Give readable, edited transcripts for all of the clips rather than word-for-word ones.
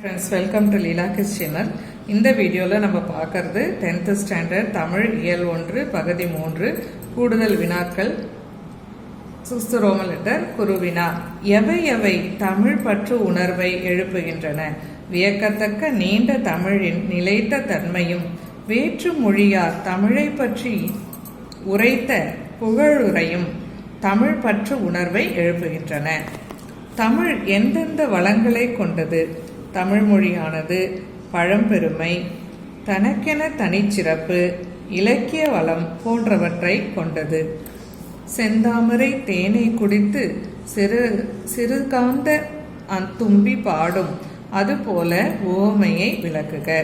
Friends, welcome to Leela Kids channel. இந்த வீடியோல நம்ம பார்க்கிறது 10th ஸ்டாண்டர்ட் தமிழ் இயல் 1 பகுதி 3 கூடுதல் வினாக்கள் 6th ரோமன் லெட்டர் குருவினா. எவை தமிழ் பற்று உணர்வை எழுப்புகின்றன? வியக்கத்தக்க நீண்ட தமிழின் நிலைத்த தன்மையும் வேற்று மொழியார் தமிழை பற்றி உரைத்த புகழுரையும் தமிழ் பற்று உணர்வை எழுப்புகின்றன. தமிழ் எந்தெந்த வளங்களை கொண்டது? தமிழ் மொழியானது பழம்பெருமை, தனக்கென தனிச்சிறப்பு, இலக்கிய வளம் போன்றவற்றை கொண்டது. செந்தாமரை தேனை குடித்து சிறுகாந்த தும்பி பாடும், அதுபோல உவமையை விளக்குக.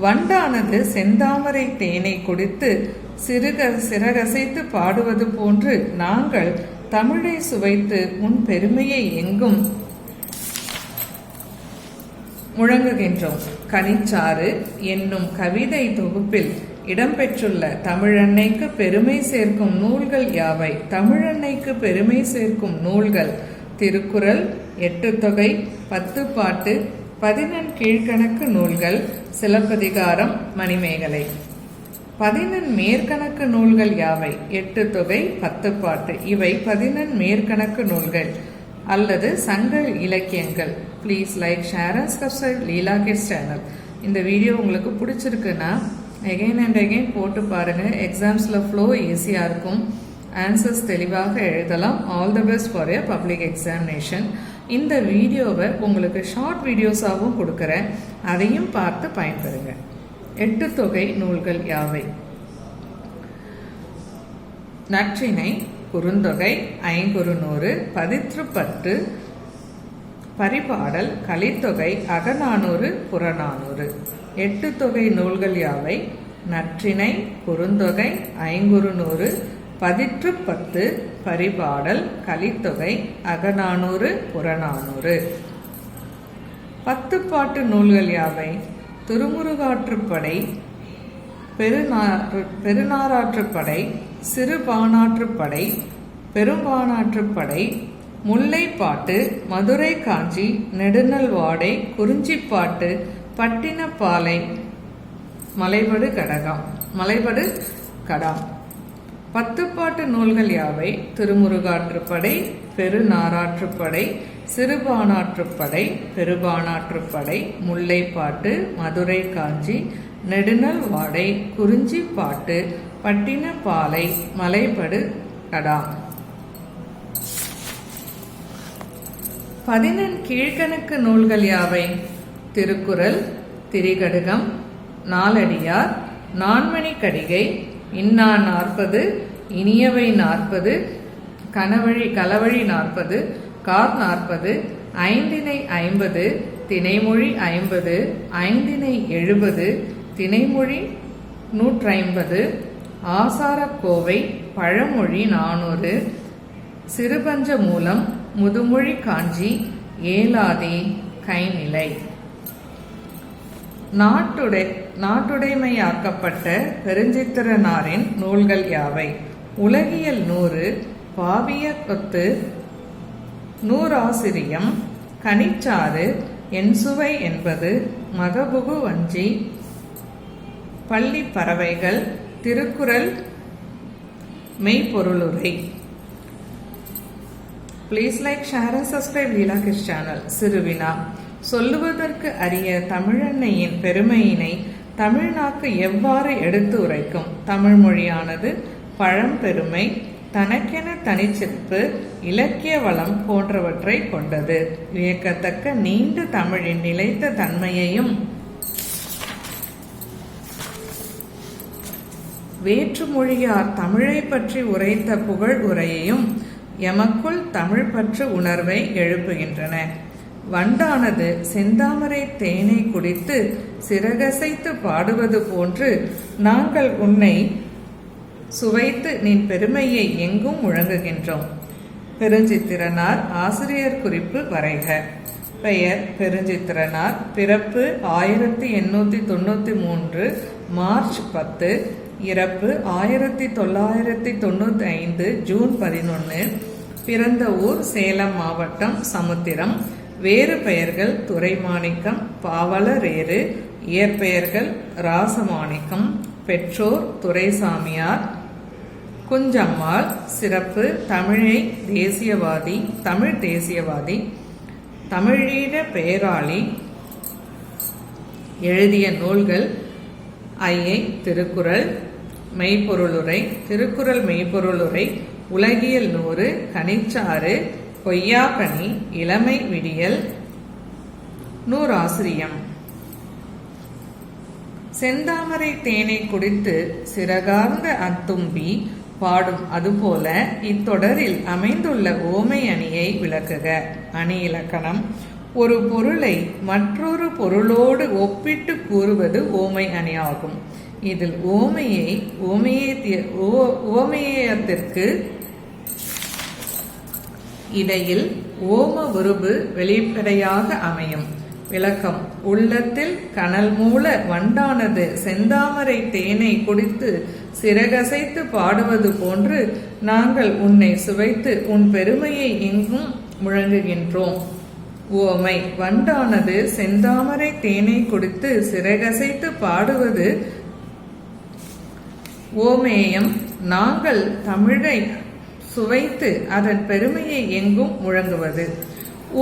வண்டானது செந்தாமரை தேனை குடித்து சிறகசைத்து பாடுவது போன்று நாங்கள் தமிழை சுவைத்து உன் பெருமையை எங்கும் முழங்குகின்றோம். கனிச்சாறு என்னும் கவிதை தொகுப்பில் இடம்பெற்றுள்ள தமிழன்னைக்கு பெருமை சேர்க்கும் நூல்கள் யாவை? தமிழன்னைக்கு பெருமை சேர்க்கும் நூல்கள் திருக்குறள், 8 தொகை, 10 பாட்டு, 11 கீழ்கணக்கு நூல்கள், சிலப்பதிகாரம், மணிமேகலை. 11 மேற்கணக்கு நூல்கள் யாவை? 8 தொகை, 10 பாட்டு. இவை 11 மேற்கணக்கு நூல்கள் அல்லது சங்க இலக்கியங்கள். Please like, share and subscribe Leela kids channel. இந்த வீடியோ உங்களுக்கு பிடிச்சிருக்குன்னா எகைன் அண்ட் எகைன் போட்டு பாருங்க. எக்ஸாம்ஸில் ஃப்ளோ ஈஸியாக இருக்கும், ஆன்சர்ஸ் தெளிவாக எழுதலாம். All the best for your public examination. இந்த வீடியோவை உங்களுக்கு ஷார்ட் வீடியோஸாகவும் கொடுக்குறேன், அதையும் பார்த்து பயன்பெறுங்க. 8 தொகை நூல்கள் யாவை? நற்றிணை, குறுந்தொகை, ஐங்குறுநூறு, பதிற்றுப்பத்து, பரிபாடல், கலித்தொகை, அகநானூறு, புறநானூறு. 8 தொகை நூல்கள் யாவை? நற்றிணை, குறுந்தொகை, ஐங்குறுநூறு, பதிற்றுப்பத்து, பரிபாடல், கலித்தொகை, அகநானூறு, புறநானூறு. 10 பாட்டு நூல்கள் யாவை? திருமுருகாற்றுப்படை, பெருநாராற்றுப்படை, சிறுபானாற்றுப்படை, பெரும்பானாற்றுப்படை, முல்லைப்பாட்டு, மதுரை காஞ்சி, நெடுநல்வாடை, குறிஞ்சிப்பாட்டு, பட்டினப்பாலை, மலைபடு கடாம். 10 பாட்டு நூல்கள் யாவை? திருமுருகாற்றுப்படை, பெருநாராற்றுப்படை, சிறுபானாற்றுப்படை, பெருபானாற்றுப்படை, முல்லைப்பாட்டு, மதுரை காஞ்சி, நெடுநல்வாடை, குறிஞ்சிப்பாட்டு, பட்டினப்பாலை, மலைபடு கடாம். 11 கீழ்கணக்கு நூல்கள் யாவை? திருக்குறள், திரிகடுகம், நாலடியார், நான்மணி கடிகை, இன்னா 40, இனியவை 40, களவழி 40, கார் 40, ஐந்தினை 50, திணைமொழி 50, ஐந்தினை 70, திணைமொழி 150, ஆசாரக்கோவை, பழமொழி 400, சிறுபஞ்ச மூலம், முதுமொழி காஞ்சி, ஏலாதி, கைநிலை. நாட்டுடைமையாக்கப்பட்ட பெருஞ்சித்திரனாரின் நூல்கள் யாவை? உலகியல் 100, பாவியக்கொத்து, நூறாசிரியம், கனிச்சாறு, என்சுவை என்பது, மகபுகு வஞ்சி, பள்ளி பறவைகள், திருக்குறள், மெய்ப்பொருளுரை. Please like, share and subscribe Leela kids channel. சிறுவினா. சொல்லுவதற்கு அரிய தமிழன்னையின் பெருமையினை தமிழ்நாக்கு எவ்வாறு எடுத்து உரைக்கும்? தமிழ் மொழியானது பழம்பெருமை, தனக்கென தனிச்சிறப்பு, இலக்கிய வளம் போன்றவற்றை கொண்டது. வியக்கத்தக்க நீண்ட தமிழின் நிலைத்த தன்மையையும் வேற்று மொழியார் தமிழை பற்றி உரைத்த புகழ் உரையையும் எமக்குள் தமிழ் பற்று உணர்வை எழுப்புகின்றன. வண்டானது செந்தாமரை தேனை குடித்து சிறகசைத்து பாடுவது போன்று நாங்கள் உன்னை சுவைத்து நின் பெருமையை எங்கும் முழங்குகின்றோம். பெருஞ்சித்திரனார் ஆசிரியர் குறிப்பு வரைக. பெயர் பெருஞ்சித்திரனார். பிறப்பு 1893 மார்ச் 10, இறப்பு 1995 ஜூன் 11. பிறந்த ஊர் சேலம் மாவட்டம் சமுத்திரம். வேறு பெயர்கள் துரைமாணிக்கம், பாவலரேறு. இயற்பெயர்கள் ராசமாணிக்கம். பெற்றோர் துரைசாமியார், குஞ்சம்மாள். சிறப்பு: தமிழை தேசியவாதி, தமிழ் தேசியவாதி, தமிழீழ பேராளி. எழுதிய நூல்கள்: ஐயை திருக்குறள், மெய்ப்பொருளுரை, திருக்குறள் மெய்ப்பொருளுரை, உலகியல் 100, கனிச்சாறு, கொய்யாக்கனி, இளமை விடியல், நூறாசிரியம். செந்தாமரை தேனை குடித்து சிறகார்ந்த அத்தும்பி பாடும் அதுபோல இத்தொடரில் அமைந்துள்ள ஓமை அணியை விளக்குக. அணி இலக்கணம்: ஒரு பொருளை மற்றொரு பொருளோடு ஒப்பிட்டு கூறுவது ஓமை அணியாகும். இதில் ஓமையத்திற்கு இடையில் ஓம உருபு வெளிப்படையாக அமையும். விளக்கம்: உள்ளத்தில் கனல் மூல வண்டானது செந்தாமரை தேனை குடித்து சிறகசைத்து பாடுவது போன்று நாங்கள் உன்னை சுவைத்து உன் பெருமையை எங்கும் முழங்குகின்றோம். ஓமை: வண்டானது செந்தாமரை தேனை குடித்து சிறகசைத்து பாடுவது ஓமேயம். நாங்கள் தமிழை சுவைத்து அதன் பெருமையை எங்கும் முழங்குவது.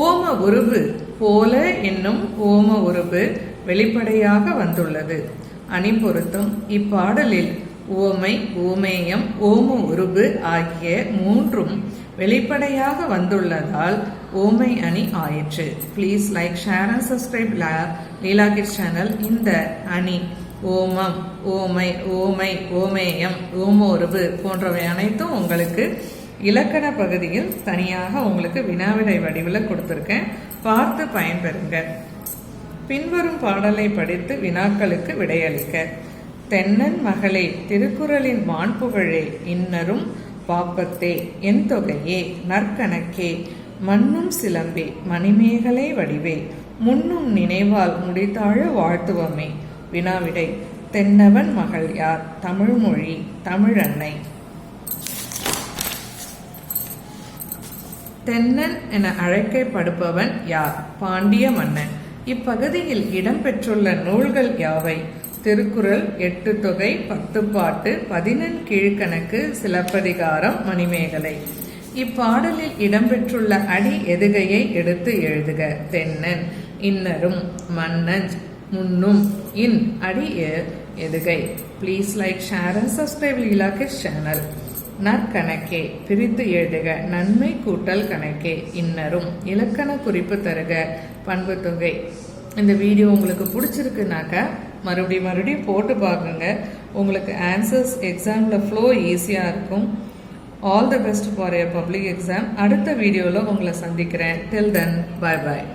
ஓம உருபு: போல என்னும் ஓம உருபு வெளிப்படையாக வந்துள்ளது. அணி பொருத்தம்: இப்பாடலில் ஓமை, ஓமேயம், ஓம உருபு ஆகிய மூன்றும் வெளிப்படையாக வந்துள்ளதால் ஓமை அணி ஆயிற்று. Please like, share and subscribe Leela kids channel. இந்த அணி ஓமம், ஓமை, ஓமை, ஓமேயம், ஓமோருபு போன்றவை அனைத்தும் உங்களுக்கு இலக்கண பகுதியில் தனியாக உங்களுக்கு வினாவிடை வடிவில் கொடுத்துருக்கேன். பார்த்து பயன்பெறுங்க. பின்வரும் பாடலை படித்து வினாக்களுக்கு விடையளிக்க. தென்னன் மகளே, திருக்குறளின் வான்புகழே, இன்னரும் பாப்பத்தே, என் தொகையே, நற்கணக்கே, மண்ணும் சிலம்பே, மணிமேகலை வடிவே, முன்னும் நினைவால் முடித்தாழ வாழ்த்துவமே. வினாவிடை: தென்னவன் மகள் யார்? தமிழ்மொழி, தமிழன்னை. தென்னன் என அழைக்கப்படுபவன் யார்? பாண்டிய மன்னன். இப்பகுதியில் இடம்பெற்றுள்ள நூல்கள் யாவை? திருக்குறள், 8 தொகை, 10 பாட்டு, 11 கீழ்கணக்கு, சிலப்பதிகாரம், மணிமேகலை. இப்பாடலில் இடம்பெற்றுள்ள அடி எதுகையை எடுத்து எழுதுக. தென்னன், இன்னரும், மன்னன், முன்னும், இன் அடி எதுகை. Please like, share and subscribe Leela kids channel. நற்கணக்கே பிரித்து எழுதுக. நன்மை கூட்டல் கணக்கே. இன்னரும் இலக்கண குறிப்பு தருக. பண்பு தொகை. இந்த வீடியோ உங்களுக்கு பிடிச்சிருக்குனாக்கா மறுபடியும் போட்டு பார்க்குங்க. உங்களுக்கு ஆன்சர்ஸ் எக்ஸாமில் ஃப்ளோ ஈஸியாக இருக்கும். All the best for your public exam. அடுத்த வீடியோவில் உங்களை சந்திக்கிறேன். டில் தென், பை பாய்.